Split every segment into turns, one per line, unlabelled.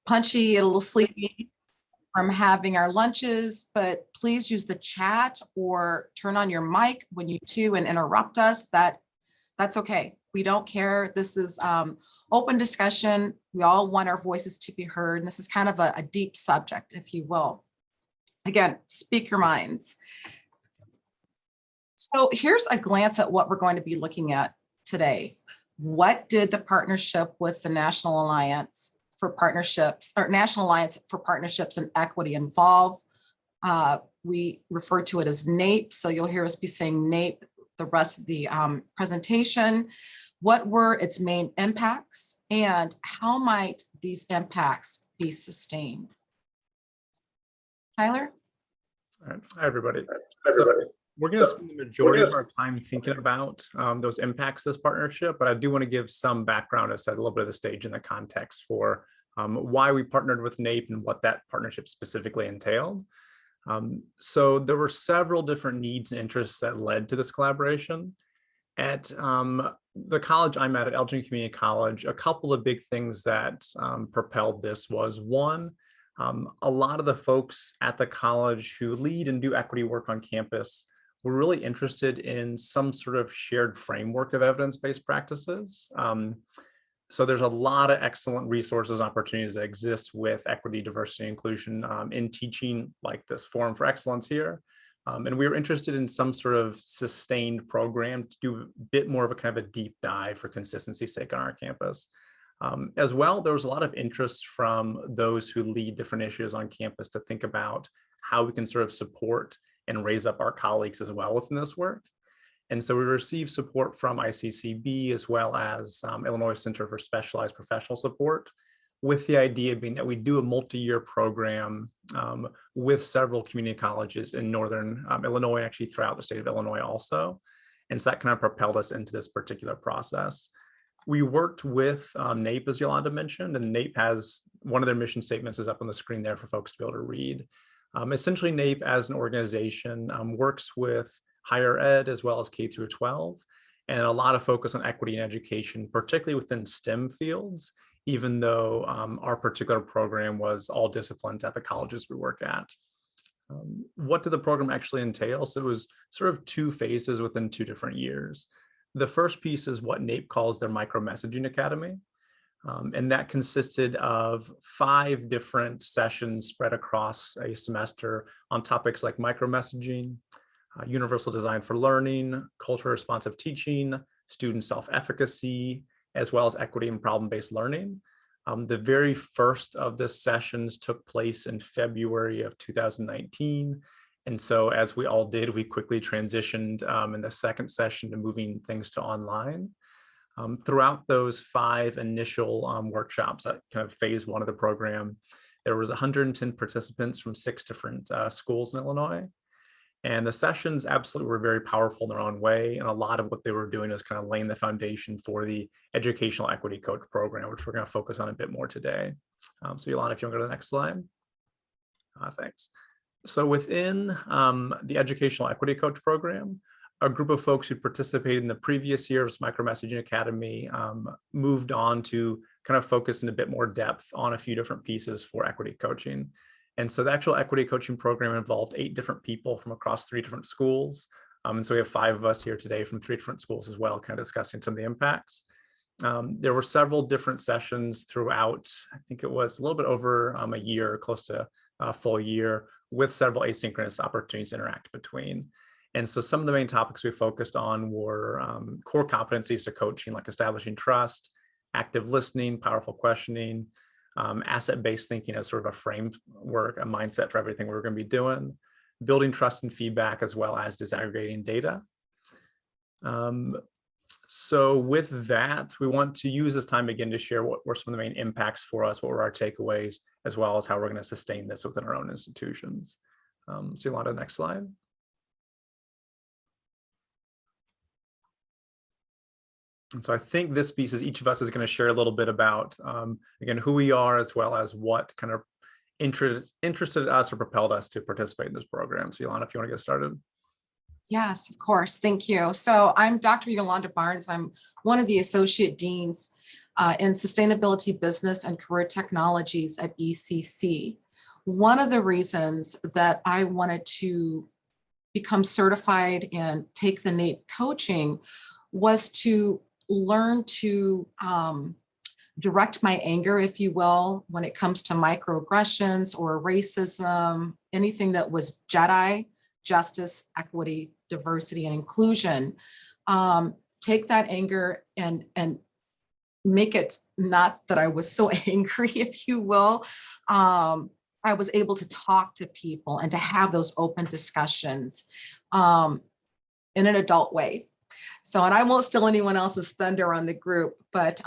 punchy, a little sleepy from having our lunches, but please use the chat or turn on your mic when you do and interrupt us. That's okay. We don't care. This is open discussion. We all want our voices to be heard. And this is kind of a deep subject, if you will. Again, speak your minds. So here's a glance at what we're going to be looking at today. What did the partnership with the National Alliance for Partnerships or National Alliance for Partnerships and Equity involve? We refer to it as NAPE. So you'll hear us be saying NAPE the rest of the presentation. What were its main impacts and how might these impacts be sustained? Tyler?
All right. Hi, everybody. So we're going to spend the majority of our time thinking about those impacts of this partnership, but I do want to give some background to set a little bit of the stage and the context for why we partnered with NAPE and what that partnership specifically entailed. So there were several different needs and interests that led to this collaboration. At the college I'm at Elgin Community College, a couple of big things that propelled this was one, a lot of the folks at the college who lead and do equity work on campus were really interested in some sort of shared framework of evidence-based practices. So there's a lot of excellent resources, opportunities that exist with equity, diversity, inclusion in teaching, like this Forum for Excellence here. And we were interested in some sort of sustained program to do a bit more of a kind of a deep dive for consistency's sake on our campus. As well, there was a lot of interest from those who lead different issues on campus to think about how we can sort of support and raise up our colleagues as well within this work. And so we received support from ICCB as well as Illinois Center for Specialized Professional Support, with the idea being that we do a multi-year program with several community colleges in Northern Illinois, actually throughout the state of Illinois also. And so that kind of propelled us into this particular process. We worked with NAPE, as Yolanda mentioned, and NAPE has one of their mission statements is up on the screen there for folks to be able to read. Essentially, NAPE as an organization works with higher ed as well as K through 12, and a lot of focus on equity and education, particularly within STEM fields, even though our particular program was all disciplines at the colleges we work at. What did the program actually entail? So it was sort of two phases within 2 different years. The first piece is what NAPE calls their Micro-Messaging Academy. And that consisted of 5 different sessions spread across a semester on topics like micro-messaging, universal design for learning, culturally responsive teaching, student self-efficacy, as well as equity and problem-based learning. The very first of the sessions took place in February of 2019. And so as we all did, we quickly transitioned in the second session to moving things to online. Throughout those 5 initial workshops, kind of phase 1 of the program, there was 110 participants from 6 different schools in Illinois. And the sessions absolutely were very powerful in their own way. And a lot of what they were doing is kind of laying the foundation for the Educational Equity Coach program, which we're going to focus on a bit more today. So Yolanda, if you want to go to the next slide. Thanks. So within the Educational Equity Coach program, a group of folks who participated in the previous year's Micro-Messaging Academy moved on to kind of focus in a bit more depth on a few different pieces for equity coaching. And so the actual equity coaching program involved 8 different people from across 3 different schools. And so we have 5 of us here today from 3 different schools as well, kind of discussing some of the impacts. There were several different sessions throughout, I think it was a little bit over a year, close to a full year, with several asynchronous opportunities to interact between. And so some of the main topics we focused on were core competencies to coaching, like establishing trust, active listening, powerful questioning, asset-based thinking as sort of a framework, a mindset for everything we're going to be doing, building trust and feedback, as well as disaggregating data. So with that, we want to use this time again to share what were some of the main impacts for us, what were our takeaways, as well as how we're going to sustain this within our own institutions. So Yolanda, next slide. And so I think this piece is each of us is going to share a little bit about, again, who we are, as well as what kind of interested us or propelled us to participate in this program. So Yolanda, if you want to get started.
Yes, of course. Thank you. So I'm Dr. Yolanda Barnes. I'm one of the associate deans in sustainability business and career technologies at ECC. One of the reasons that I wanted to become certified and take the NAPE coaching was to learn to direct my anger, if you will, when it comes to microaggressions or racism, anything that was JEDI, justice, equity, diversity, and inclusion. Take that anger and make it not that I was so angry, if you will. I was able to talk to people and to have those open discussions in an adult way. So, and I won't steal anyone else's thunder on the group, but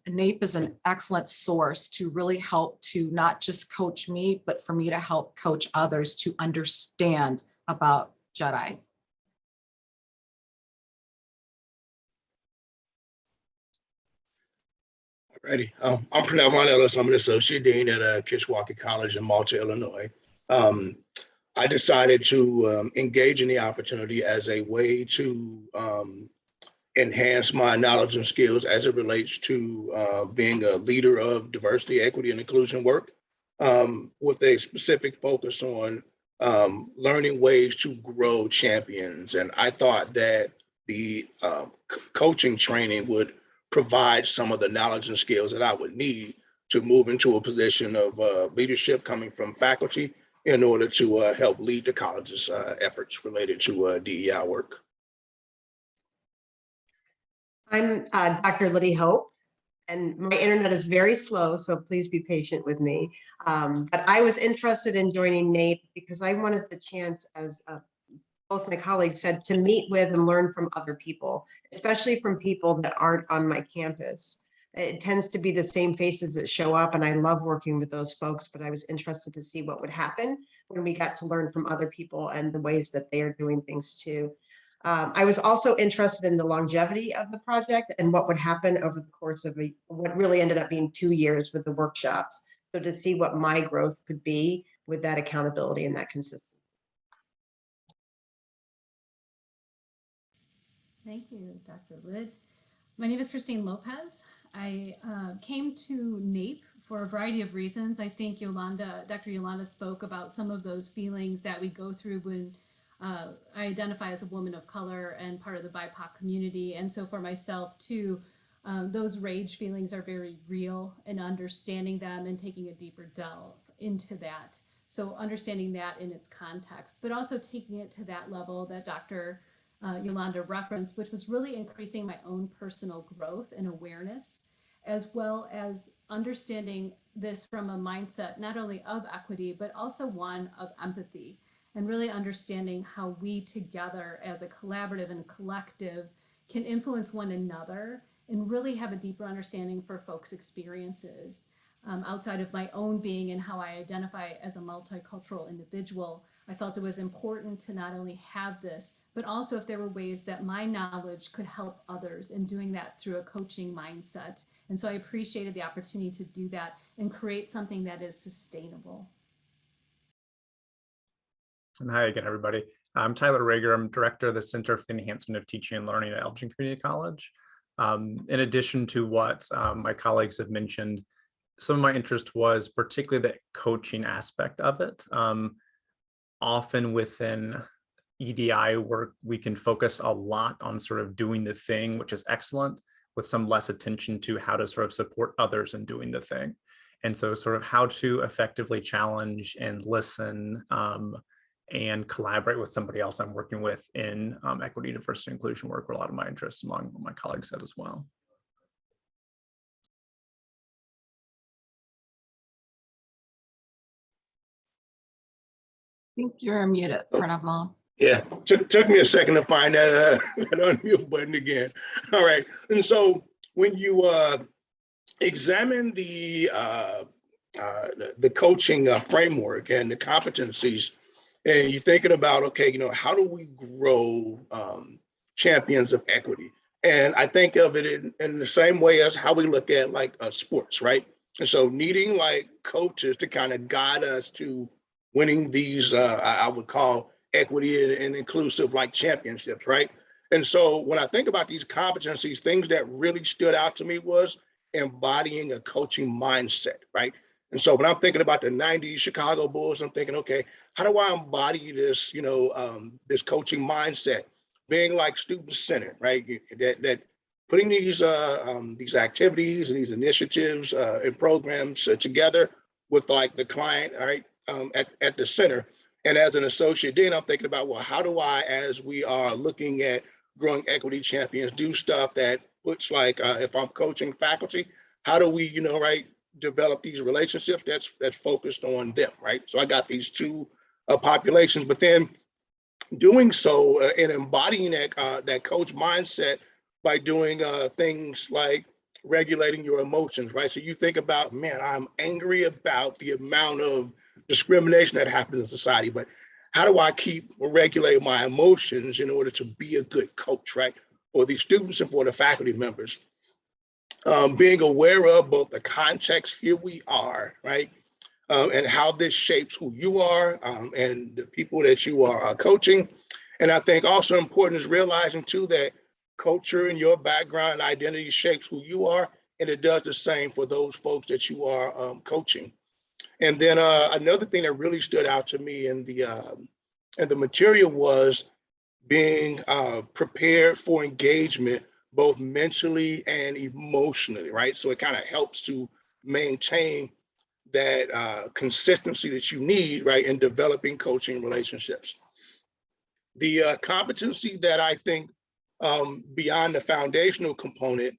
NAPE is an excellent source to really help to not just coach me, but for me to help coach others to understand about JEDI.
Ready. I'm Pranav Ellis. I'm an associate dean at Kishwaukee College in Malta, Illinois. I decided to engage in the opportunity as a way to enhance my knowledge and skills as it relates to being a leader of diversity, equity, and inclusion work, with a specific focus on learning ways to grow champions. And I thought that the coaching training would provide some of the knowledge and skills that I would need to move into a position of leadership coming from faculty in order to help lead the college's efforts related to DEI work.
I'm Dr. Liddy Hope, and my internet is very slow, so please be patient with me. But I was interested in joining NAPE because I wanted the chance, as both my colleagues said, to meet with and learn from other people, especially from people that aren't on my campus. It tends to be the same faces that show up, and I love working with those folks, but I was interested to see what would happen when we got to learn from other people and the ways that they are doing things too. I was also interested in the longevity of the project and what would happen over the course of what really ended up being 2 years with the workshops. So to see what my growth could be with that accountability and that consistency.
Thank you, Dr. Lid. My name is Christine Lopez. I came to NAPE for a variety of reasons. I think Dr. Yolanda spoke about some of those feelings that we go through when I identify as a woman of color and part of the BIPOC community. And so for myself too, those rage feelings are very real, and understanding them and taking a deeper delve into that. So understanding that in its context, but also taking it to that level that Dr. Yolanda referenced, which was really increasing my own personal growth and awareness, as well as understanding this from a mindset not only of equity, but also one of empathy, and really understanding how we together as a collaborative and collective can influence one another and really have a deeper understanding for folks' experiences. Outside of my own being and how I identify as a multicultural individual, I felt it was important to not only have this, but also if there were ways that my knowledge could help others, and doing that through a coaching mindset. And so I appreciated the opportunity to do that and create something that is sustainable.
And hi again, everybody. I'm Tyler Rager. I'm director of the Center for the Enhancement of Teaching and Learning at Elgin Community College. In addition to what my colleagues have mentioned, some of my interest was particularly the coaching aspect of it. Often within EDI work, we can focus a lot on sort of doing the thing, which is excellent, with some less attention to how to sort of support others in doing the thing. And so sort of how to effectively challenge and listen and collaborate with somebody else I'm working with in equity, diversity, and inclusion work were a lot of my interests, along with my colleagues said as well.
I think you're muted, Pranav.
Yeah, took me a second to find that unmute button again. All right, and so when you examine the coaching framework and the competencies, and you're thinking about, okay, you know, how do we grow champions of equity? And I think of it in the same way as how we look at like sports, right? And so needing like coaches to kind of guide us to winning these, I would call equity and inclusive like championships, right? And so when I think about these competencies, things that really stood out to me was embodying a coaching mindset, right? And so when I'm thinking about the 90s Chicago Bulls, I'm thinking, okay, how do I embody this, this coaching mindset, being like student-centered, right? That putting these activities and these initiatives and programs together with like the client, all right, at the center. And as an associate dean, I'm thinking about, well, how do I, as we are looking at growing equity champions, do stuff that puts like, if I'm coaching faculty, how do we, develop these relationships that's focused on them, right? So I got these two populations, but then doing so and embodying that coach mindset by doing things like regulating your emotions, right? So you think about, man, I'm angry about the amount of discrimination that happens in society, but how do I keep or regulate my emotions in order to be a good coach, right? For these students and for the faculty members. Being aware of both the context, here we are, right? And how this shapes who you are and the people that you are coaching. And I think also important is realizing too that culture and your background and identity shapes who you are, and it does the same for those folks that you are coaching. And then another thing that really stood out to me in the material was being prepared for engagement, both mentally and emotionally, right? So it kind of helps to maintain that consistency that you need, right, in developing coaching relationships. The competency that I think beyond the foundational component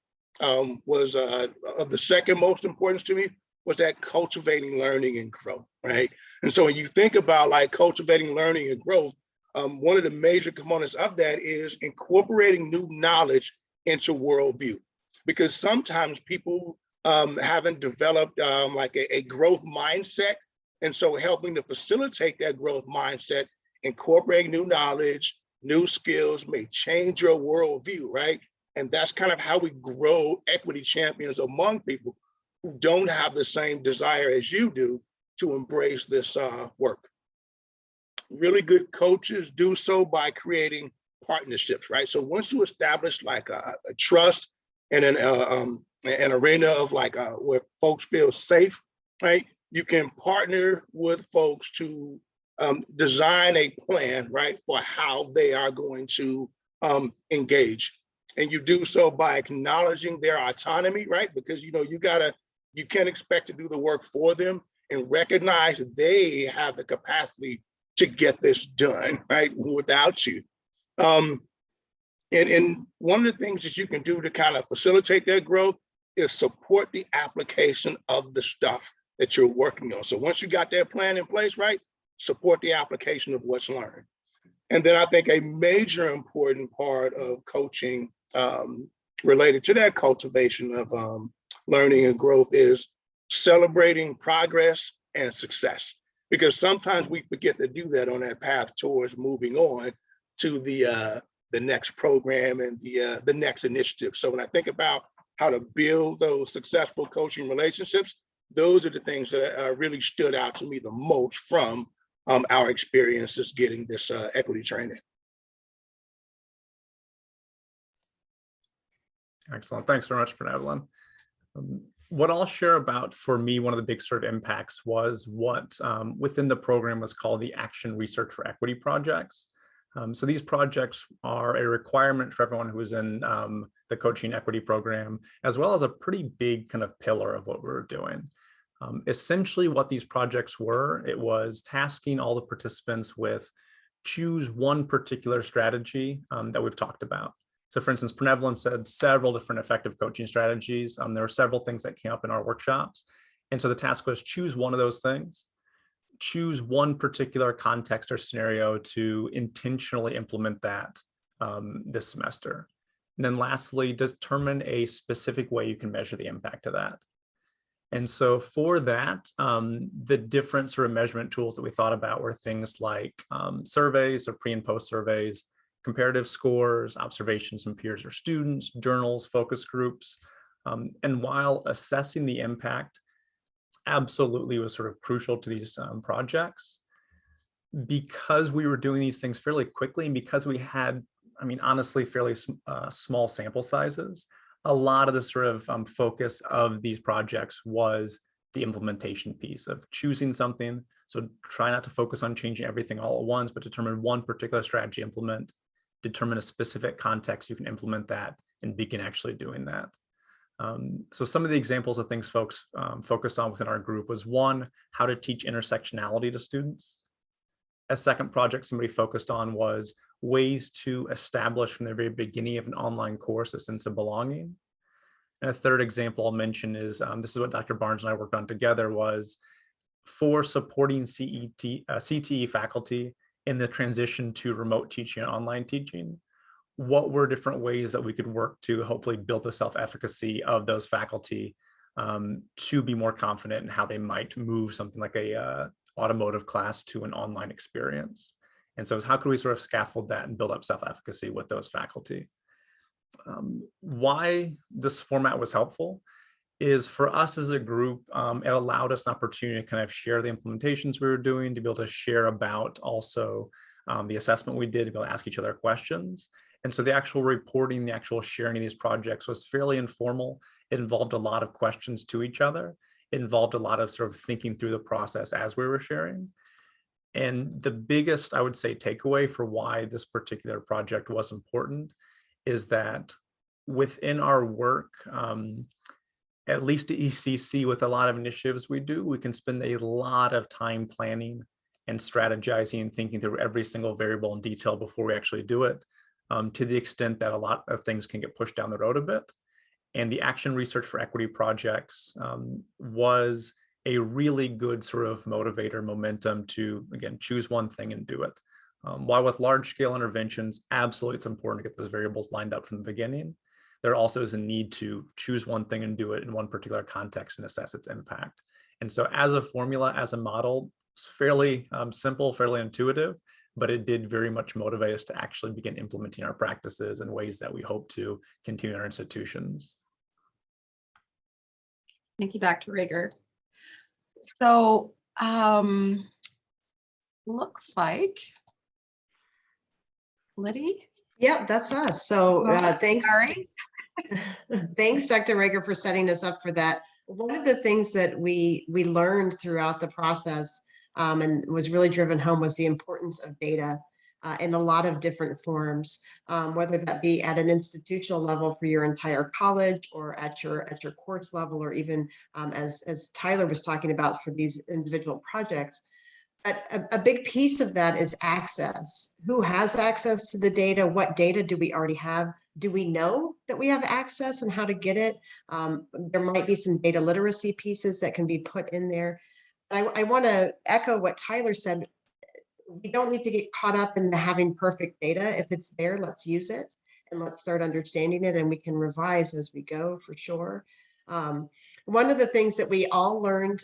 was of the second most importance to me was that cultivating learning and growth, right? And so when you think about like cultivating learning and growth, one of the major components of that is incorporating new knowledge into worldview, because sometimes people haven't developed like a growth mindset. And so helping to facilitate that growth mindset, incorporating new knowledge, new skills may change your worldview, right? And that's kind of how we grow equity champions among people who don't have the same desire as you do to embrace this work. Really good coaches do so by creating partnerships, right? So once you establish like a trust and an arena of like where folks feel safe, right? You can partner with folks to design a plan, right, for how they are going to engage. And you do so by acknowledging their autonomy, right? Because you can't expect to do the work for them, and recognize they have the capacity to get this done, right, without you. And one of the things that you can do to kind of facilitate that growth is support the application of the stuff that you're working on. So once you got that plan in place, right, support the application of what's learned. And then I think a major important part of coaching related to that cultivation of learning and growth is celebrating progress and success. Because sometimes we forget to do that on that path towards moving on to the next program and the next initiative. So when I think about how to build those successful coaching relationships, those are the things that really stood out to me the most from our experiences getting this equity training.
Excellent. Thanks very much for that, Evelyn. What I'll share about, for me, one of the big sort of impacts was what within the program was called the Action Research for Equity projects. So these projects are a requirement for everyone who is in the coaching equity program, as well as a pretty big kind of pillar of what we're doing. Essentially what these projects were, it was tasking all the participants with choose one particular strategy that we've talked about. So for instance, Evelyn said several different effective coaching strategies. There were several things that came up in our workshops. And so the task was choose one of those things, choose one particular context or scenario to intentionally implement that this semester. And then lastly, determine a specific way you can measure the impact of that. And so for that, the different sort of measurement tools that we thought about were things like surveys or pre and post surveys, comparative scores, observations from peers or students, journals, focus groups. And while assessing the impact absolutely was sort of crucial to these projects, because we were doing these things fairly quickly and because we had, I mean, honestly, fairly small sample sizes, a lot of the sort of focus of these projects was the implementation piece of choosing something. So try not to focus on changing everything all at once, but determine one particular strategy, implement, determine a specific context you can implement that and begin actually doing that. So some of the examples of things folks focused on within our group was one, how to teach intersectionality to students. A second project somebody focused on was ways to establish from the very beginning of an online course a sense of belonging. And a third example I'll mention is, this is what Dr. Barnes and I worked on together, was for supporting CTE faculty in the transition to remote teaching and online teaching. What were different ways that we could work to hopefully build the self-efficacy of those faculty to be more confident in how they might move something like a automotive class to an online experience. And so how could we sort of scaffold that and build up self-efficacy with those faculty? Why this format was helpful is for us as a group, it allowed us an opportunity to kind of share the implementations we were doing, to be able to share about also the assessment we did, to be able to ask each other questions. And so the actual reporting, the actual sharing of these projects was fairly informal. It involved a lot of questions to each other. It involved a lot of sort of thinking through the process as we were sharing. And the biggest, I would say, takeaway for why this particular project was important is that within our work, at least at ECC, with a lot of initiatives we do, we can spend a lot of time planning and strategizing and thinking through every single variable in detail before we actually do it, to the extent that a lot of things can get pushed down the road a bit. And the Action Research for Equity projects was a really good sort of motivator, momentum to, again, choose one thing and do it. While with large scale interventions, absolutely it's important to get those variables lined up from the beginning. There also is a need to choose one thing and do it in one particular context and assess its impact. And so as a formula, as a model, it's fairly simple, fairly intuitive, but it did very much motivate us to actually begin implementing our practices in ways that we hope to continue in our institutions.
Thank you, Dr. Rager. So looks like Liddy.
Yep, that's us. So thanks.
Sorry.
Thanks, Dr. Rager, for setting us up for that. One of the things that we learned throughout the process and was really driven home was the importance of data in a lot of different forms, whether that be at an institutional level for your entire college or at your course level, or even as Tyler was talking about for these individual projects. A big piece of that is access. Who has access to the data? What data do we already have? Do we know that we have access and how to get it? There might be some data literacy pieces that can be put in there. I want to echo what Tyler said. We don't need to get caught up in the having perfect data. If it's there, let's use it and let's start understanding it, and we can revise as we go for sure. One of the things that we all learned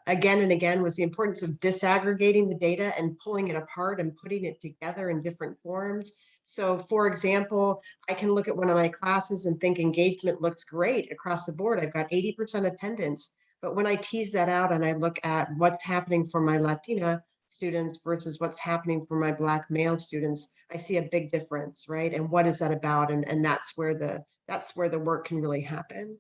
again and again was the importance of disaggregating the data and pulling it apart and putting it together in different forms. So for example, I can look at one of my classes and think engagement looks great across the board. I've got 80% attendance. But when I tease that out and I look at what's happening for my Latina students versus what's happening for my Black male students, I see a big difference, right? And what is that about? And that's where the work can really happen.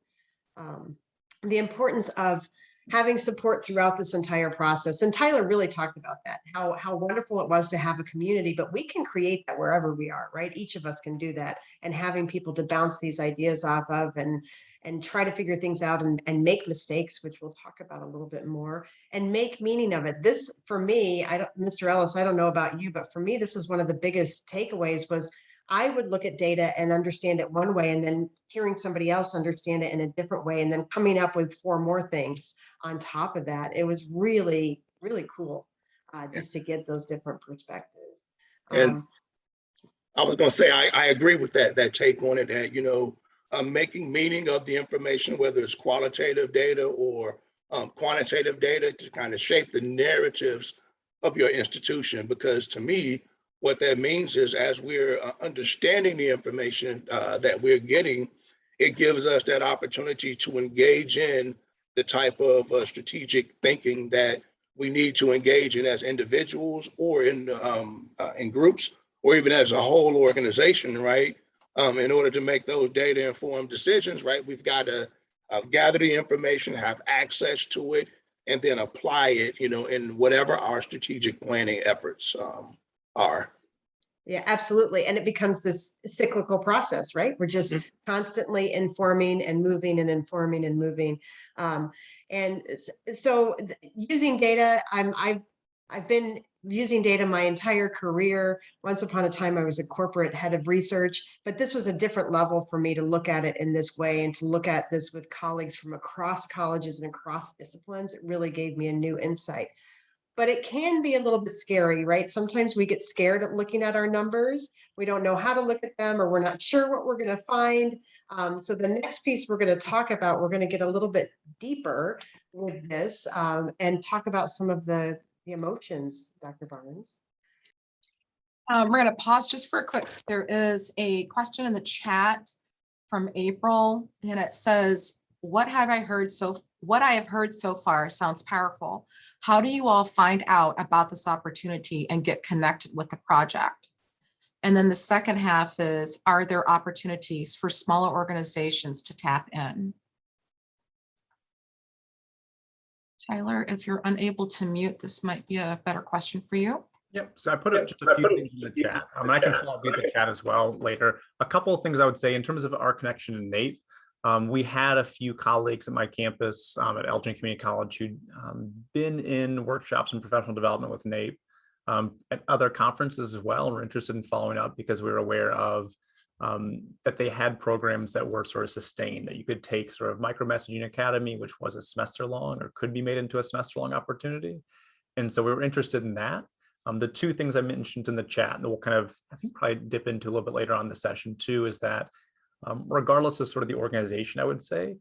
The importance of having support throughout this entire process. And Tyler really talked about that, how wonderful it was to have a community, but we can create that wherever we are, right? Each of us can do that, and having people to bounce these ideas off of and try to figure things out and make mistakes, which we'll talk about a little bit more, and make meaning of it. This, for me, Mr. Ellis, I don't know about you, but for me, this was one of the biggest takeaways was I would look at data and understand it one way, and then hearing somebody else understand it in a different way, and then coming up with 4 more things on top of that. It was really, really cool just to get those different perspectives.
And I was going to say, I agree with that take on it, that, making meaning of the information, whether it's qualitative data or quantitative data, to kind of shape the narratives of your institution. Because to me, what that means is as we're understanding the information that we're getting, it gives us that opportunity to engage in the type of strategic thinking that we need to engage in as individuals or in groups or even as a whole organization, right? In order to make those data informed decisions, right? We've got to gather the information, have access to it, and then apply it, in whatever our strategic planning efforts are.
Yeah, absolutely. And it becomes this cyclical process, right? We're just constantly informing and moving and informing and moving. So using data, I've been using data my entire career. Once upon a time, I was a corporate head of research, but this was a different level for me to look at it in this way and to look at this with colleagues from across colleges and across disciplines. It really gave me a new insight. But it can be a little bit scary, right? Sometimes we get scared at looking at our numbers. We don't know how to look at them, or we're not sure what we're going to find. So the next piece we're going to talk about, we're going to get a little bit deeper with this and talk about some of the emotions, Dr. Barnes.
We're going to pause just for a quick. There is a question in the chat from April, and it says, what I have heard so far sounds powerful. How do you all find out about this opportunity and get connected with the project? And then the second half is, are there opportunities for smaller organizations to tap in? Tyler, if you're unable to mute, this might be a better question for you.
Yep. So I put up just a few things in the chat. I can follow up with the chat as well later. A couple of things I would say in terms of our connection to NAPE. We had a few colleagues at my campus at Elgin Community College who'd been in workshops and professional development with NAPE at other conferences as well, and were interested in following up because we were aware of that they had programs that were sort of sustained, that you could take sort of Micromessaging Academy, which was a semester long or could be made into a semester long opportunity. And so we were interested in that. The two things I mentioned in the chat, and we'll kind of, I think, probably dip into a little bit later on the session too, is that regardless of sort of the organization, I would say,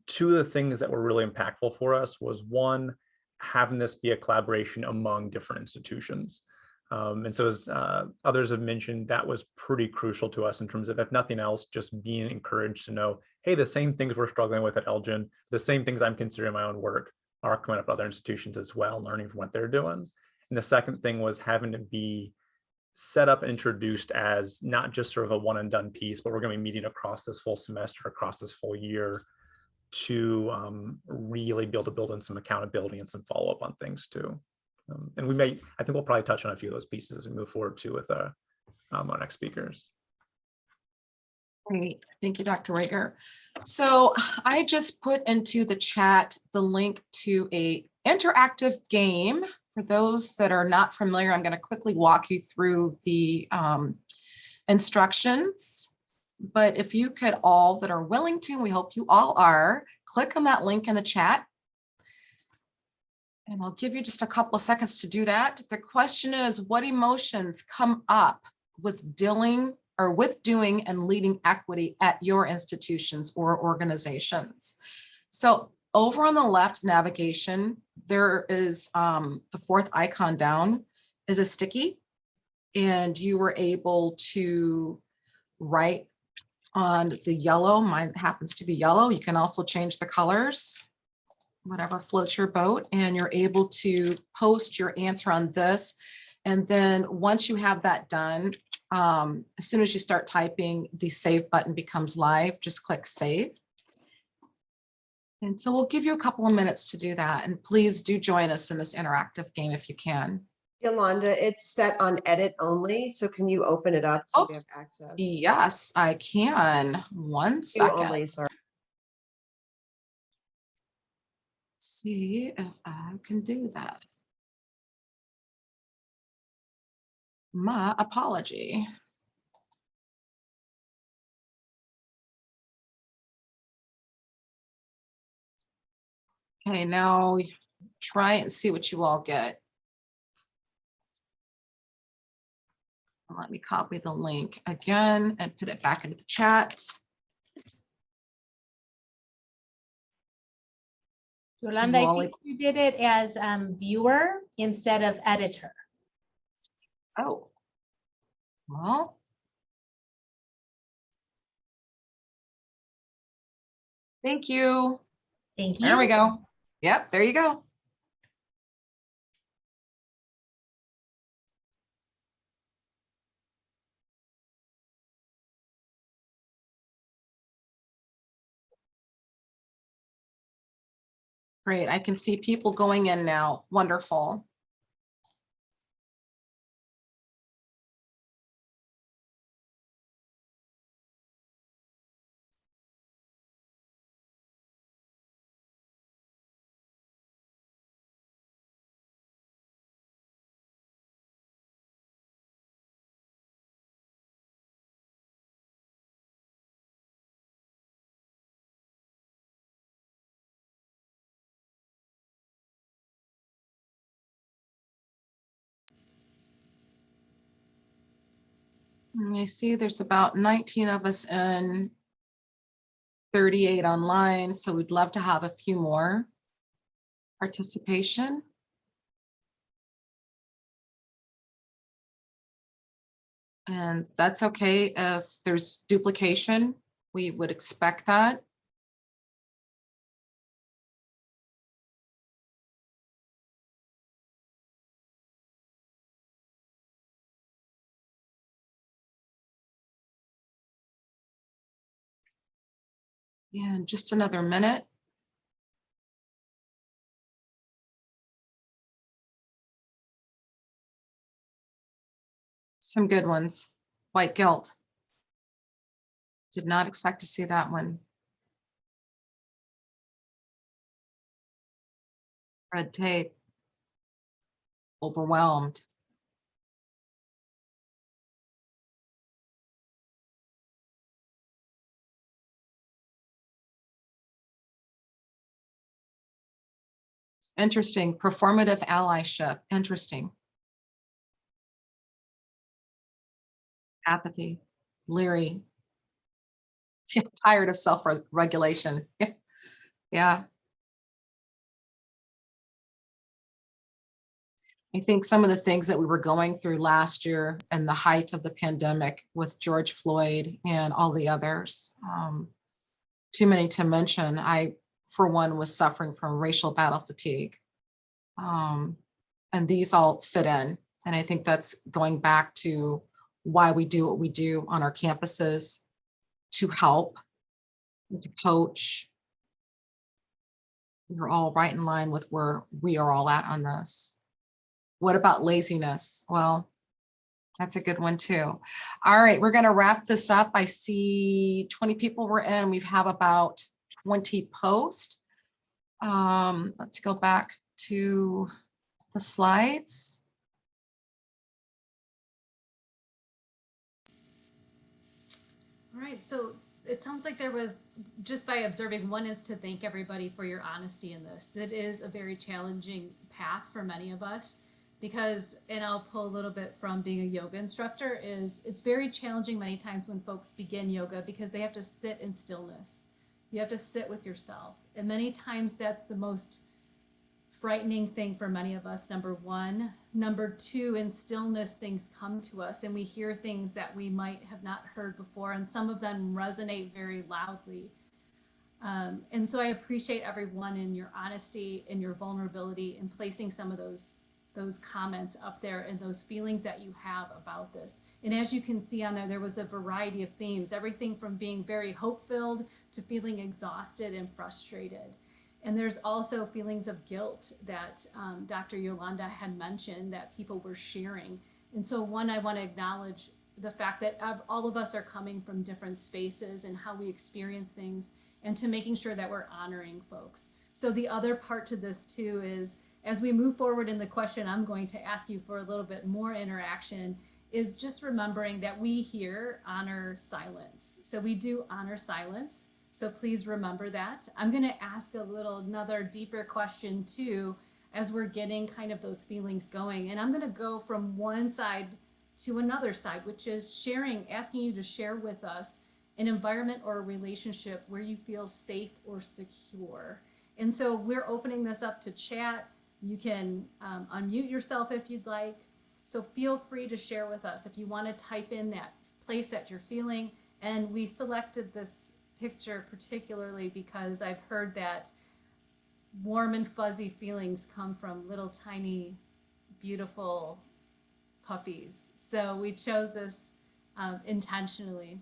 two of the things that were really impactful for us was, one, having this be a collaboration among different institutions. And so as others have mentioned, that was pretty crucial to us in terms of, if nothing else, just being encouraged to know, hey, the same things we're struggling with at Elgin, the same things I'm considering my own work are coming up at other institutions as well, learning from what they're doing. And the second thing was having to be set up and introduced as not just sort of a one and done piece, but we're going to be meeting across this full semester, across this full year, to really be able to build in some accountability and some follow up on things too. And I think we'll probably touch on a few of those pieces as we move forward too with our next speakers.
Great, thank you, Dr. Rager. So I just put into the chat the link to a interactive game. For those that are not familiar, I'm going to quickly walk you through the instructions. But if you could all that are willing to, we hope you all are, click on that link in the chat. And I'll give you just a couple of seconds to do that. The question is, what emotions come up with doing and leading equity at your institutions or organizations? So over on the left navigation, there is the fourth icon down is a sticky, and you were able to write on the yellow. Mine happens to be yellow. You can also change the colors, whatever floats your boat, and you're able to post your answer on this. And then once you have that done, as soon as you start typing, the save button becomes live. Just click save. And so we'll give you a couple of minutes to do that. And please do join us in this interactive game if you can.
Yolanda, it's set on edit only. So can you open it up so we have access?
Yes, I can. 1 second.
Only, sorry.
See if I can do that. My apology. Okay, now try and see what you all get. Let me copy the link again and put it back into the chat.
Yolanda, I think you did it as viewer instead of editor.
Oh, well. Thank you.
Thank you.
There we go. Yep, there you go. Great. I can see people going in now. Wonderful. I see there's about 19 of us in, 38 online, so we'd love to have a few more participation. And that's okay if there's duplication, we would expect that. And just another minute. Some good ones. White guilt. Did not expect to see that one. Red tape. Overwhelmed. Interesting. Performative allyship. Interesting. Apathy. Leery. Tired of self-regulation. Yeah. I think some of the things that we were going through last year and the height of the pandemic with George Floyd and all the others, too many to mention. I, for one, was suffering from racial battle fatigue. And these all fit in. And I think that's going back to why we do what we do on our campuses, to help, to coach. You're all right in line with where we are all at on this. What about laziness? Well, that's a good one too. All right, we're going to wrap this up. I see 20 people were in. We have about 20 posts. Let's go back to the slides.
All right, so it sounds like there was, just by observing, one is to thank everybody for your honesty in this. It is a very challenging path for many of us because, and I'll pull a little bit from being a yoga instructor, is it's very challenging many times when folks begin yoga because they have to sit in stillness. You have to sit with yourself. And many times that's the most frightening thing for many of us, number one. Number two, in stillness, things come to us and we hear things that we might have not heard before, and some of them resonate very loudly. And so I appreciate everyone in your honesty and your vulnerability in placing some of those comments up there and those feelings that you have about this. And as you can see on there, there was a variety of themes, everything from being very hope-filled to feeling exhausted and frustrated. And there's also feelings of guilt that Dr. Yolanda had mentioned that people were sharing. And so one, I want to acknowledge the fact that all of us are coming from different spaces and how we experience things, and to making sure that we're honoring folks. So the other part to this too is, as we move forward in the question, I'm going to ask you for a little bit more interaction, is just remembering that we here honor silence. So we do honor silence. So please remember that. I'm going to ask another deeper question too, as we're getting kind of those feelings going. And I'm going to go from one side to another side, which is sharing, asking you to share with us an environment or a relationship where you feel safe or secure. And so we're opening this up to chat. You can unmute yourself if you'd like. So feel free to share with us if you want to type in that place that you're feeling. And we selected this picture particularly because I've heard that warm and fuzzy feelings come from little tiny beautiful puppies. So we chose this intentionally.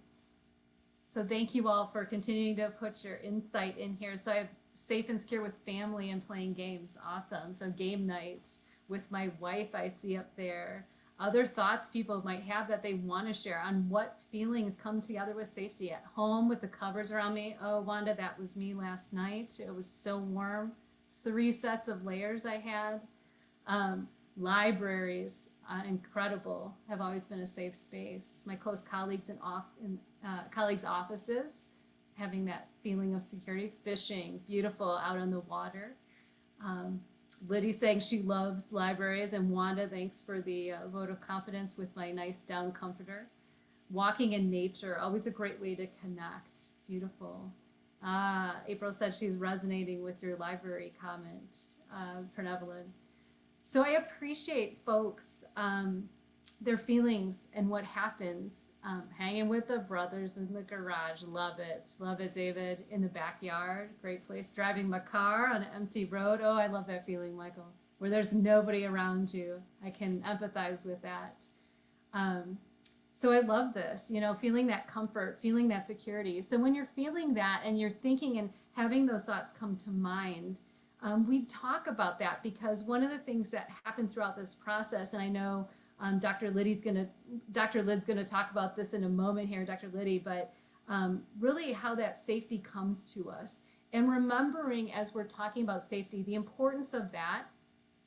So thank you all for continuing to put your insight in here. So I've safe and secure with family and playing games. Awesome. So game nights with my wife, I see up there. Other thoughts people might have that they want to share on what feelings come together with safety at home with the covers around me. Oh, Wanda, that was me last night. It was so warm. 3 sets of layers I had. Libraries, incredible, have always been a safe space. My close colleagues in colleagues' offices, having that feeling of security. Fishing, beautiful, out on the water. Liddy saying she loves libraries, and Wanda, thanks for the vote of confidence with my nice down comforter. Walking in nature, always a great way to connect. Beautiful. April said she's resonating with your library comment, Pernevalin. So I appreciate folks, their feelings and what happens. Hanging with the brothers in the garage, love it. Love it, David. In the backyard, great place. Driving my car on an empty road. Oh, I love that feeling, Michael, where there's nobody around you. I can empathize with that. So I love this, feeling that comfort, feeling that security. So when you're feeling that and you're thinking and having those thoughts come to mind, we talk about that, because one of the things that happened throughout this process, and I know Dr. Lid's going to talk about this in a moment here, Dr. Liddy, but really how that safety comes to us. And remembering, as we're talking about safety, the importance of that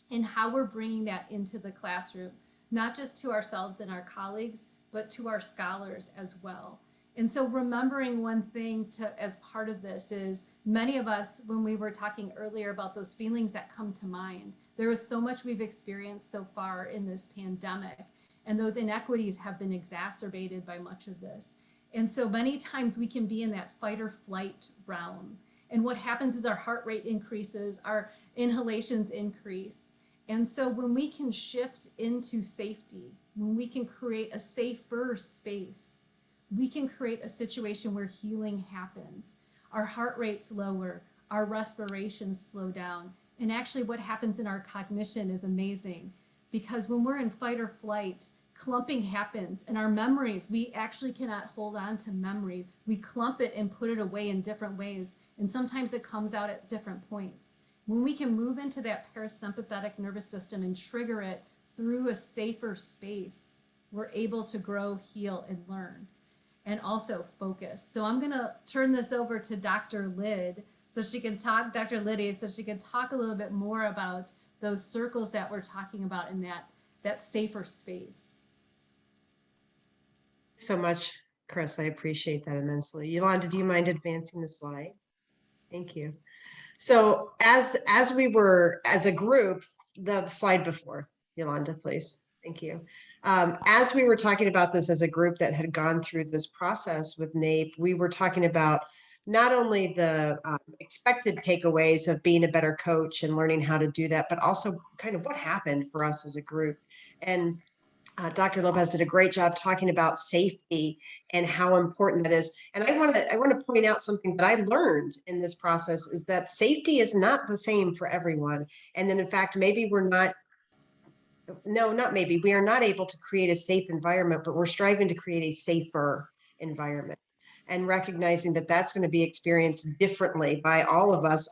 and how we're bringing that into the classroom, not just to ourselves and our colleagues, but to our scholars as well. And so remembering one thing as part of this is, many of us, when we were talking earlier about those feelings that come to mind, there is so much we've experienced so far in this pandemic, and those inequities have been exacerbated by much of this. And so many times we can be in that fight or flight realm. And what happens is our heart rate increases, our inhalations increase. And so when we can shift into safety, when we can create a safer space, we can create a situation where healing happens. Our heart rates lower, our respirations slow down. And actually what happens in our cognition is amazing, because when we're in fight or flight, clumping happens, and our memories, we actually cannot hold on to memory. We clump it and put it away in different ways. And sometimes it comes out at different points. When we can move into that parasympathetic nervous system and trigger it through a safer space, we're able to grow, heal, and learn, and also focus. So I'm gonna turn this over to Dr. Lid, so she can talk, Dr. Liddy, so she can talk a little bit more about those circles that we're talking about in that safer space.
So much, Chris. I appreciate that immensely. Yolanda, do you mind advancing the slide? Thank you. So as we were, as a group, the slide before, Yolanda, please. Thank you. As we were talking about this as a group that had gone through this process with NAPE, we were talking about not only the expected takeaways of being a better coach and learning how to do that, but also kind of what happened for us as a group. And Dr. Lopez did a great job talking about safety and how important that is. And I want to point out something that I learned in this process, is that safety is not the same for everyone. And then in fact, maybe we're not, no, not maybe, we are not able to create a safe environment, but we're striving to create a safer environment, and recognizing that that's going to be experienced differently by all of us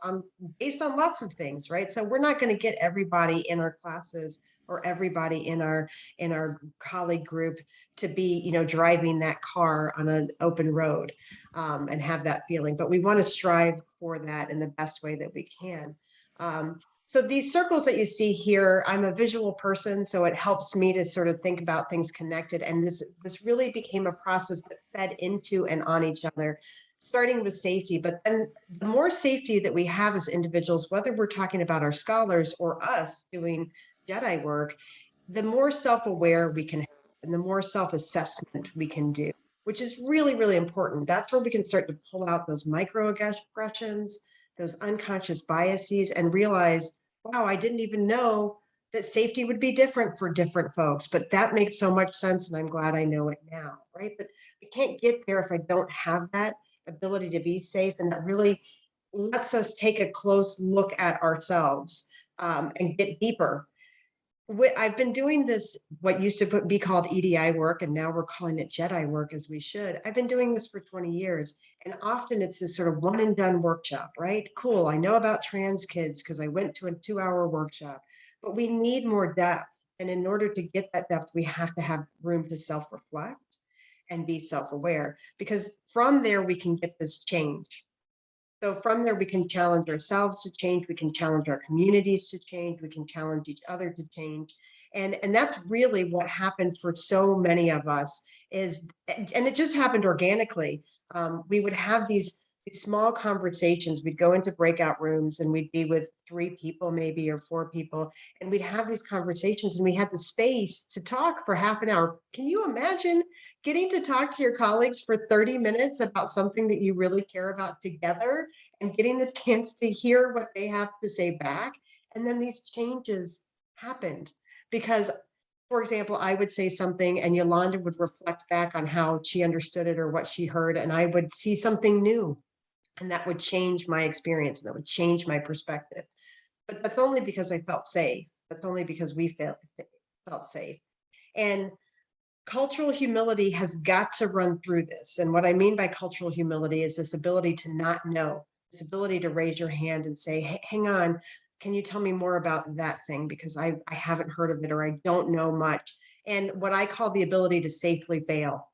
based on lots of things, right? So we're not going to get everybody in our classes or everybody in our colleague group to be, driving that car on an open road and have that feeling. But we want to strive for that in the best way that we can. So these circles that you see here, I'm a visual person, so it helps me to sort of think about things connected. And this really became a process that fed into and on each other, starting with safety. But then the more safety that we have as individuals, whether we're talking about our scholars or us doing Jedi work, the more self-aware we can have and the more self-assessment we can do, which is really, really important. That's where we can start to pull out those microaggressions, those unconscious biases, and realize, wow, I didn't even know that safety would be different for different folks, but that makes so much sense, and I'm glad I know it now, right? But we can't get there if I don't have that ability to be safe, and that really lets us take a close look at ourselves and get deeper. I've been doing this, what used to be called EDI work, and now we're calling it Jedi work, as we should. I've been doing this for 20 years, and often it's this sort of one and done workshop, right? Cool, I know about trans kids because I went to a 2-hour workshop, but we need more depth. And in order to get that depth, we have to have room to self-reflect and be self-aware, because from there we can get this change. So from there, we can challenge ourselves to change. We can challenge our communities to change. We can challenge each other to change. And that's really what happened for so many of us is, and it just happened organically. We would have these small conversations. We'd go into breakout rooms and we'd be with 3 people, maybe, or 4 people, and we'd have these conversations and we had the space to talk for half an hour. Can you imagine getting to talk to your colleagues for 30 minutes about something that you really care about together and getting the chance to hear what they have to say back? And then these changes happened because, for example, I would say something and Yolanda would reflect back on how she understood it or what she heard, and I would see something new. And that would change my experience, and that would change my perspective. But that's only because I felt safe. That's only because we felt safe. And cultural humility has got to run through this. And what I mean by cultural humility is this ability to not know, this ability to raise your hand and say, hey, hang on, can you tell me more about that thing? Because I haven't heard of it, or I don't know much. And what I call the ability to safely fail.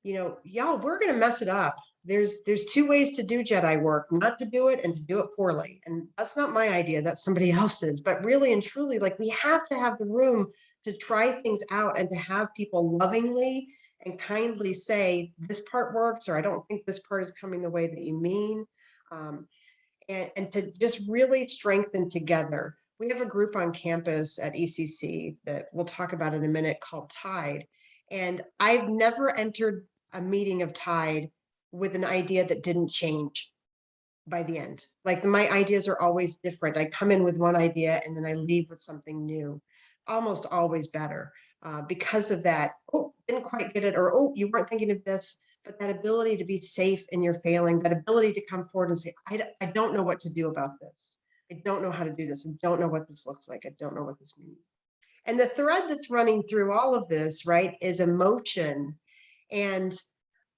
You know, y'all, we're going to mess it up. There's 2 ways to do Jedi work: not to do it and to do it poorly. And that's not my idea, that's somebody else's. But really and truly, like, we have to have the room to try things out and to have people lovingly and kindly say, this part works, or I don't think this part is coming the way that you mean. Um, and to just really strengthen together. We have a group on campus at ECC that we'll talk about in a minute called Tide. And I've never entered a meeting of Tide with an idea that didn't change by the end. Like, my ideas are always different. I come in with one idea and then I leave with something new, almost always better. Because of that, oh, didn't quite get it, or oh, you weren't thinking of this. But that ability to be safe in your failing, that ability to come forward and say, I don't know what to do about this. I don't know how to do this. I don't know what this looks like. I don't know what this means. And the thread that's running through all of this, right, is emotion. And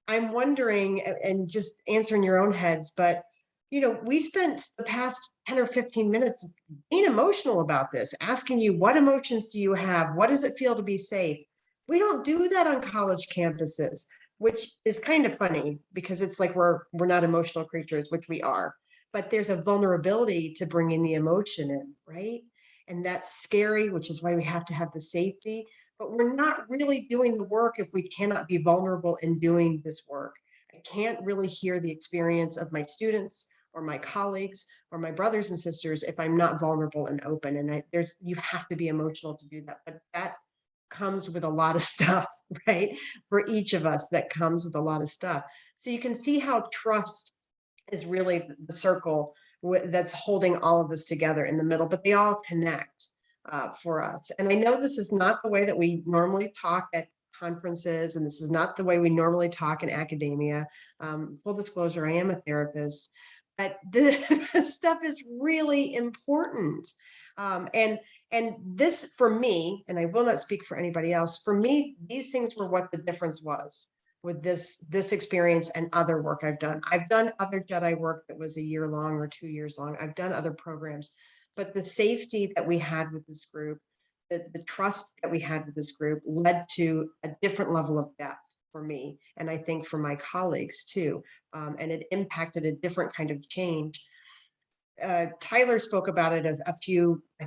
I'm wondering, and just answering your own heads, but we spent the past 10 or 15 minutes being emotional about this, asking you, what emotions do you have? What does it feel to be safe? We don't do that on college campuses, which is kind of funny because it's like we're not emotional creatures, which we are. But there's a vulnerability to bringing the emotion in, right? And that's scary, which is why we have to have the safety. But we're not really doing the work if we cannot be vulnerable in doing this work. I can't really hear the experience of my students or my colleagues or my brothers and sisters if I'm not vulnerable and open. And you have to be emotional to do that. But that comes with a lot of stuff, right? For each of us, that comes with a lot of stuff. So you can see how trust is really the circle that's holding all of this together in the middle, but they all connect for us. And I know this is not the way that we normally talk at conferences, and this is not the way we normally talk in academia. Full disclosure, I am a therapist, but this stuff is really important. And this, for me, and I will not speak for anybody else, for me, these things were what the difference was with this experience and other work I've done. I've done other Jedi work that was a year long or 2 years long. I've done other programs, but the safety that we had with this group, the trust that we had with this group led to a different level of depth for me. And I think for my colleagues too. And it impacted a different kind of change. Tyler spoke about it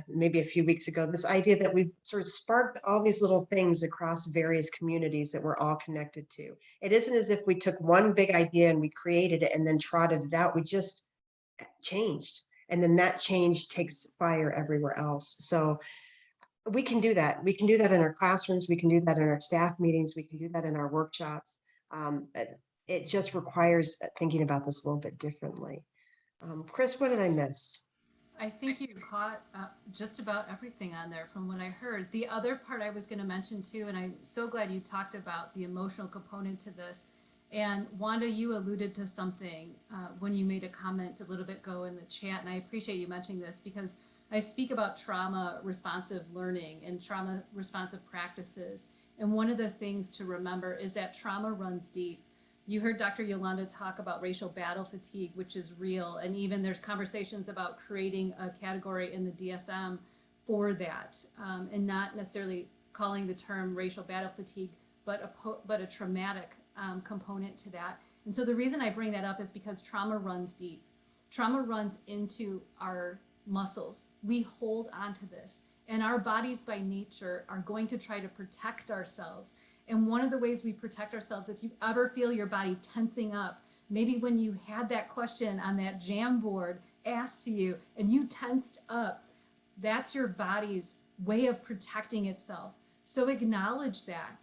maybe a few weeks ago, this idea that we've sort of sparked all these little things across various communities that we're all connected to. It isn't as if we took one big idea and we created it and then trotted it out. We just changed. And then that change takes fire everywhere else. So we can do that. We can do that in our classrooms. We can do that in our staff meetings. We can do that in our workshops. It just requires thinking about this a little bit differently. Chris, what did I miss?
I think you caught just about everything on there from what I heard. The other part I was going to mention too, and I'm so glad you talked about the emotional component to this. And Wanda, you alluded to something when you made a comment a little bit ago in the chat, and I appreciate you mentioning this because I speak about trauma responsive learning and trauma responsive practices. And one of the things to remember is that trauma runs deep. You heard Dr. Yolanda talk about racial battle fatigue, which is real. And even there's conversations about creating a category in the DSM for that, and not necessarily calling the term racial battle fatigue, but a traumatic component to that. And so the reason I bring that up is because trauma runs deep. Trauma runs into our muscles. We hold on to this. And our bodies by nature are going to try to protect ourselves. And one of the ways we protect ourselves, if you ever feel your body tensing up, maybe when you had that question on that jam board asked to you and you tensed up, that's your body's way of protecting itself. So acknowledge that.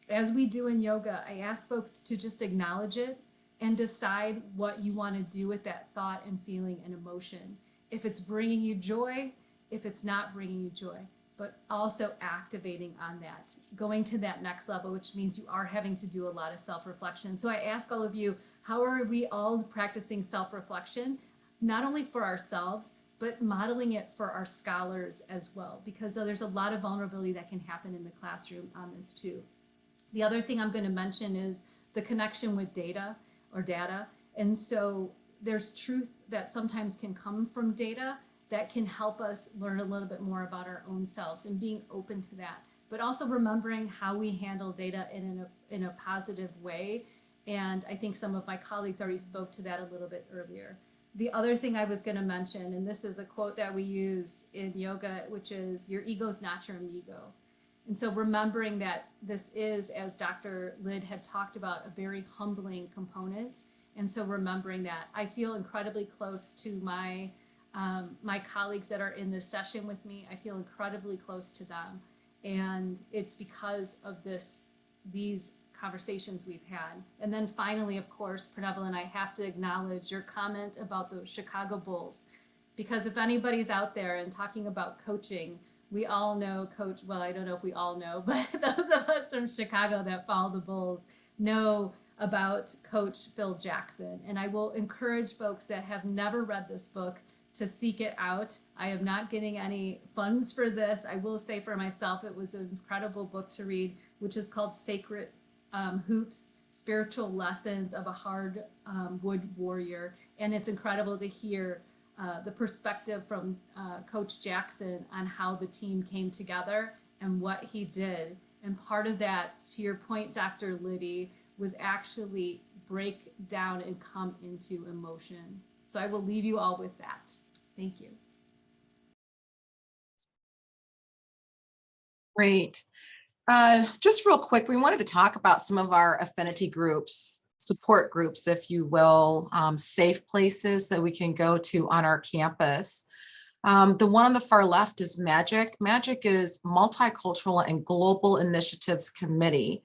As we do in yoga, I ask folks to just acknowledge it and decide what you want to do with that thought and feeling and emotion. If it's bringing you joy, if it's not bringing you joy, but also activating on that, going to that next level, which means you are having to do a lot of self-reflection. So I ask all of you, how are we all practicing self-reflection, not only for ourselves, but modeling it for our scholars as well, because there's a lot of vulnerability that can happen in the classroom on this too. The other thing I'm going to mention is the connection with data. And so there's truth that sometimes can come from data that can help us learn a little bit more about our own selves and being open to that, but also remembering how we handle data in a positive way. And I think some of my colleagues already spoke to that a little bit earlier. The other thing I was going to mention, and this is a quote that we use in yoga, which is, your ego's not your amigo. And so remembering that this is, as Dr. Lid had talked about, a very humbling component. And so remembering that, I feel incredibly close to my colleagues that are in this session with me. I feel incredibly close to them. And it's because of these conversations we've had. And then finally, of course, Pranava and I have to acknowledge your comment about the Chicago Bulls. Because if anybody's out there and talking about coaching, we all know Coach, well, I don't know if we all know, but those of us from Chicago that follow the Bulls know about Coach Phil Jackson. And I will encourage folks that have never read this book to seek it out. I am not getting any funds for this. I will say for myself, it was an incredible book to read, which is called Sacred Hoops, Spiritual Lessons of a Hardwood Warrior. And it's incredible to hear the perspective from Coach Jackson on how the team came together and what he did. And part of that, to your point, Dr. Liddy, was actually break down and come into emotion. So I will leave you all with that. Thank you.
Great. Just real quick, we wanted to talk about some of our affinity groups, support groups, if you will, safe places that we can go to on our campus. The one on the far left is MAGIC. MAGIC is Multicultural and Global Initiatives Committee.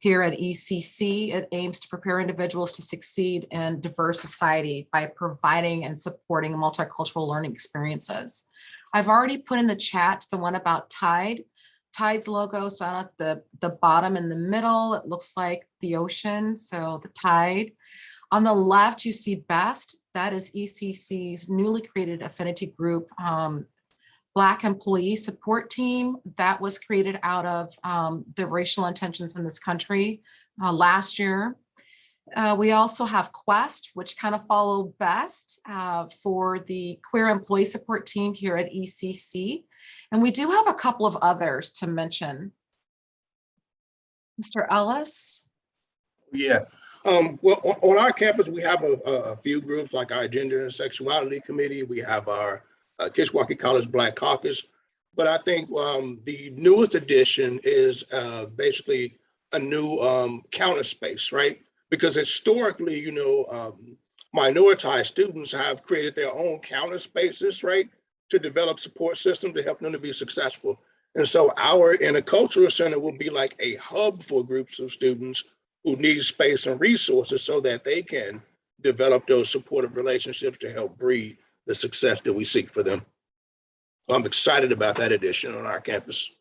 Here at ECC, it aims to prepare individuals to succeed in diverse society by providing and supporting multicultural learning experiences. I've already put in the chat the one about Tide. Tide's logo is down at the bottom in the middle. It looks like the ocean, so the tide. On the left, you see BEST. That is ECC's newly created affinity group, Black Employee Support Team. That was created out of the racial intentions in this country last year. We also have Quest, which kind of follow BEST for the Queer Employee Support Team here at ECC. And we do have a couple of others to mention. Mr. Ellis?
Yeah. Well, on our campus, we have a few groups like our Gender and Sexuality Committee. We have our Kishwaukee College Black Caucus. But I think the newest addition is basically a new counter space, right? Because historically, you know, minoritized students have created their own counter spaces, right, to develop support systems to help them to be successful. And so our intercultural center will be like a hub for groups of students who need space and resources so that they can develop those supportive relationships to help breed the success that we seek for them. So I'm excited about that addition on our campus.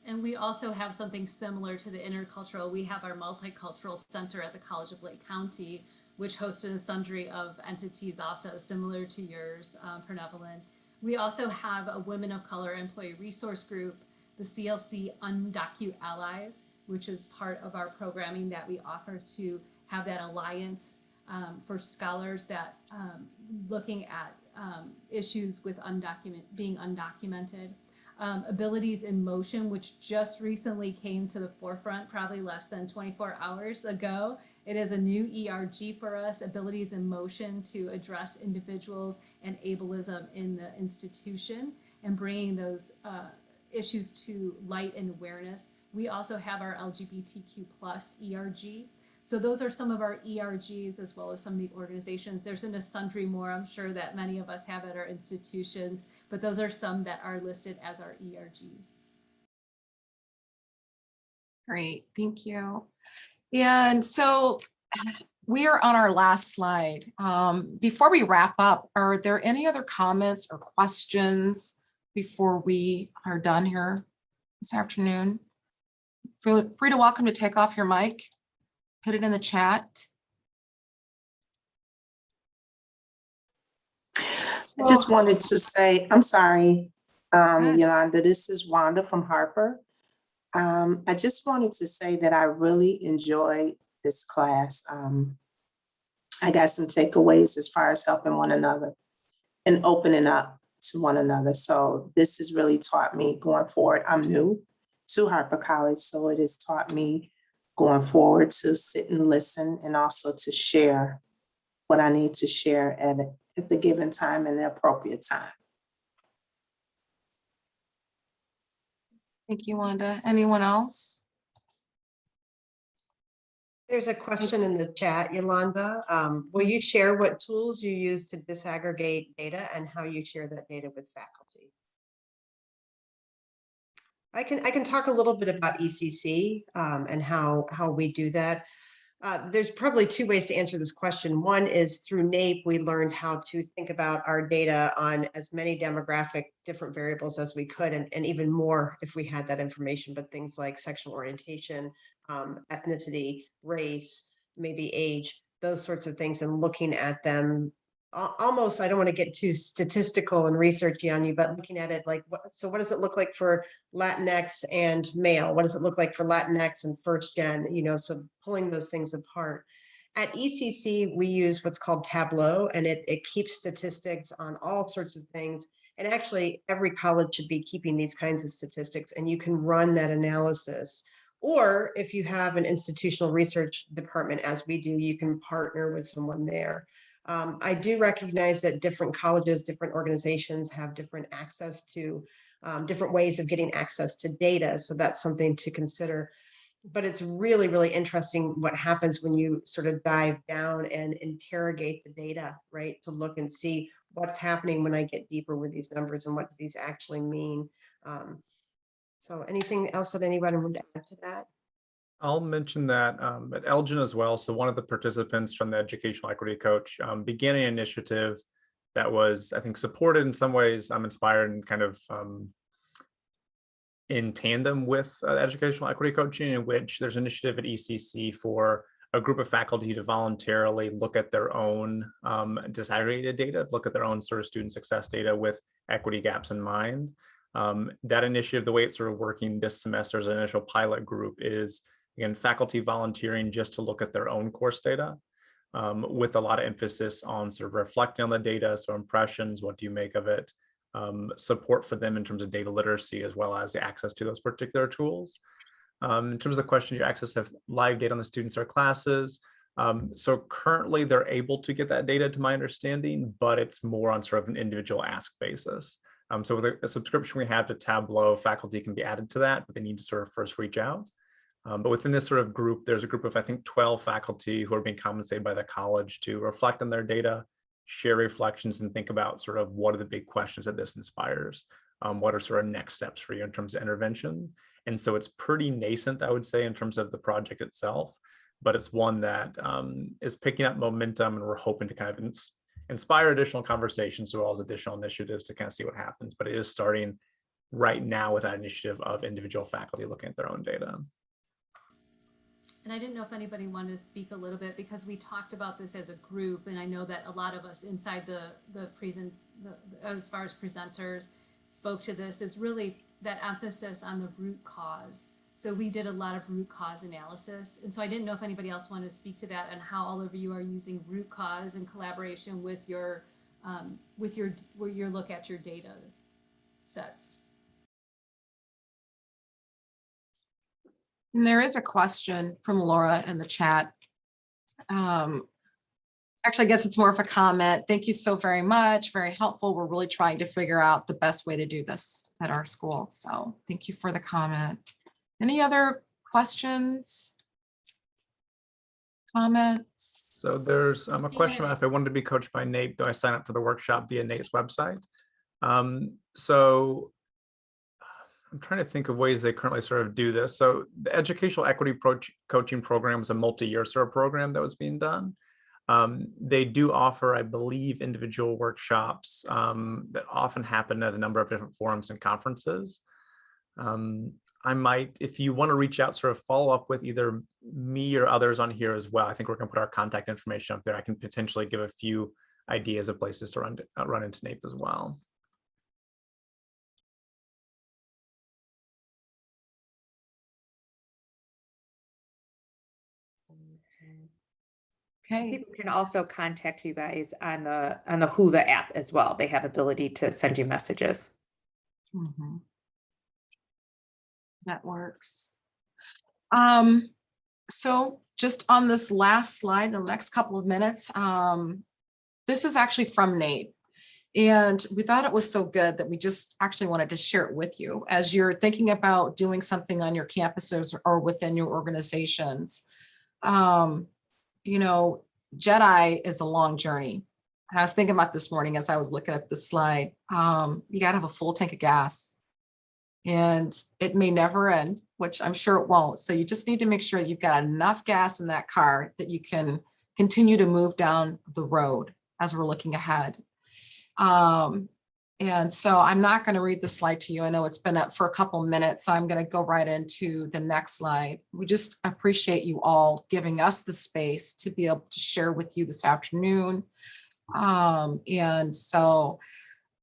And we also have something similar to the intercultural. We have our multicultural center at the College of Lake County, which hosted a sundry of entities also similar to yours, Pernevalin. We also have a Women of Color Employee Resource Group, the CLC Undocu Allies, which is part of our programming that we offer to have that alliance for scholars that looking at issues with being undocumented. Abilities in Motion, which just recently came to the forefront, probably less than 24 hours ago. It is a new ERG for us, Abilities in Motion, to address individuals and ableism in the institution and bringing those issues to light and awareness. We also have our LGBTQ plus ERG. So those are some of our ERGs, as well as some of the organizations. There's a sundry more, I'm sure, that many of us have at our institutions, but those are some that are listed as our ERGs.
Great, thank you. And so we are on our last slide. Before we wrap up, are there any other comments or questions before we are done here this afternoon? Feel free to welcome to take off your mic, put it in the chat.
I just wanted to say, I'm sorry, Yolanda, this is Wanda from Harper. I just wanted to say that I really enjoyed this class. I got some takeaways as far as helping one another and opening up to one another. So this has really taught me going forward. I'm new to Harper College, so it has taught me going forward to sit and listen and also to share what I need to share at the given time and the appropriate time.
Thank you, Wanda. Anyone else?
There's a question in the chat, Yolanda. Will you share what tools you use to disaggregate data and how you share that data with faculty? I can talk a little bit about ECC and how we do that. There's probably two ways to answer this question. One is through NAPE, we learned how to think about our data on as many demographic different variables as we could, and even more if we had that information, but things like sexual orientation, ethnicity, race, maybe age, those sorts of things, and looking at them almost, I don't want to get too statistical and researchy on you, but looking at it like, what does it look like for Latinx and male? What does it look like for Latinx and first gen? So pulling those things apart. At ECC, we use what's called Tableau, and it keeps statistics on all sorts of things. And actually, every college should be keeping these kinds of statistics, and you can run that analysis. Or if you have an institutional research department, as we do, you can partner with someone there. I do recognize that different colleges, different organizations have different access to different ways of getting access to data. So that's something to consider. But it's really, really interesting what happens when you sort of dive down and interrogate the data, right? To look and see what's happening when I get deeper with these numbers and what do these actually mean. So anything else that anybody would add to that?
I'll mention that at Elgin as well. So one of the participants from the Educational Equity Coach began an initiative that was, I think, supported in some ways, inspired and kind of in tandem with educational equity coaching, in which there's an initiative at ECC for a group of faculty to voluntarily look at their own disaggregated data, look at their own sort of student success data with equity gaps in mind. That initiative, the way it's sort of working this semester as an initial pilot group is, again, faculty volunteering just to look at their own course data with a lot of emphasis on sort of reflecting on the data. So impressions, what do you make of it? Support for them in terms of data literacy, as well as the access to those particular tools. In terms of the question, you access have live data on the students or classes. So currently they're able to get that data, to my understanding, but it's more on sort of an individual ask basis. So with a subscription we have to Tableau, faculty can be added to that, but they need to sort of first reach out. But within this sort of group, there's a group of, I think, 12 faculty who are being compensated by the college to reflect on their data, share reflections, and think about sort of what are the big questions that this inspires. What are sort of next steps for you in terms of intervention? And so it's pretty nascent, I would say, in terms of the project itself, but it's one that is picking up momentum, and we're hoping to kind of inspire additional conversations as well as additional initiatives to kind of see what happens. But it is starting right now with that initiative of individual faculty looking at their own data.
And I didn't know if anybody wanted to speak a little bit because we talked about this as a group, and I know that a lot of us inside as far as presenters spoke to this, is really that emphasis on the root cause. So we did a lot of root cause analysis, and so I didn't know if anybody else wanted to speak to that and how all of you are using root cause in collaboration with your look at your data sets.
And there is a question from Laura in the chat. Actually, I guess it's more of a comment. Thank you so very much. Very helpful. We're really trying to figure out the best way to do this at our school. So thank you for the comment. Any other questions? Comments?
So there's a question about if I wanted to be coached by NAPE, do I sign up for the workshop via NAPE's website? So I'm trying to think of ways they currently sort of do this. So the Educational Equity Coaching Program was a multi-year sort of program that was being done. They do offer, I believe, individual workshops that often happen at a number of different forums and conferences. I might, if you want to reach out, sort of follow up with either me or others on here as well. I think we're going to put our contact information up there. I can potentially give a few ideas of places to run into NAPE as well.
Okay.
People can also contact you guys on the Whova app as well. They have ability to send you messages.
Mm-hmm. That works. So just on this last slide, the next couple of minutes, this is actually from NAPE. And we thought it was so good that we just actually wanted to share it with you as you're thinking about doing something on your campuses or within your organizations. You know, JEDI is a long journey. I was thinking about this morning as I was looking at this slide. You got to have a full tank of gas. And it may never end, which I'm sure it won't. So you just need to make sure you've got enough gas in that car that you can continue to move down the road as we're looking ahead. And so I'm not going to read the slide to you. I know it's been up for a couple minutes, so I'm going to go right into the next slide. We just appreciate you all giving us the space to be able to share with you this afternoon. And so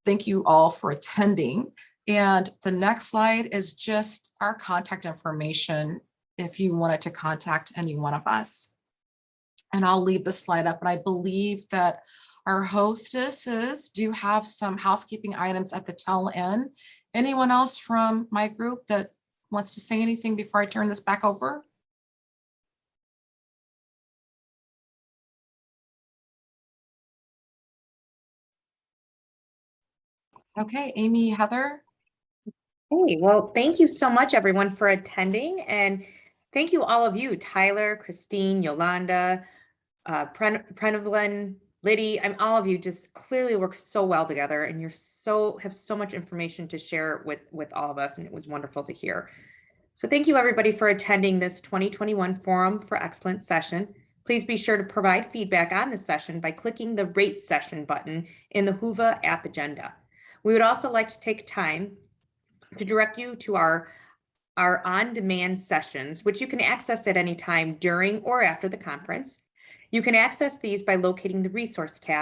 thank you all for attending. And the next slide is just our contact information if you wanted to contact any one of us. And I'll leave the slide up, and I believe that our hostesses do have some housekeeping items at the tail end. Anyone else from my group that wants to say anything before I turn this back over? Okay, Amy, Heather.
Hey, well, thank you so much, everyone, for attending. And thank you, all of you, Tyler, Christine, Yolanda, Prenevlin, Liddy. All of you just clearly work so well together, and have so much information to share with all of us. And it was wonderful to hear. So thank you, everybody, for attending this 2021 Forum for Excellence session. Please be sure to provide feedback on this session by clicking the Rate Session button in the Whova app agenda. We would also like to take time to direct you to our on-demand sessions, which you can access at any time during or after the conference. You can access these by locating the Resource tab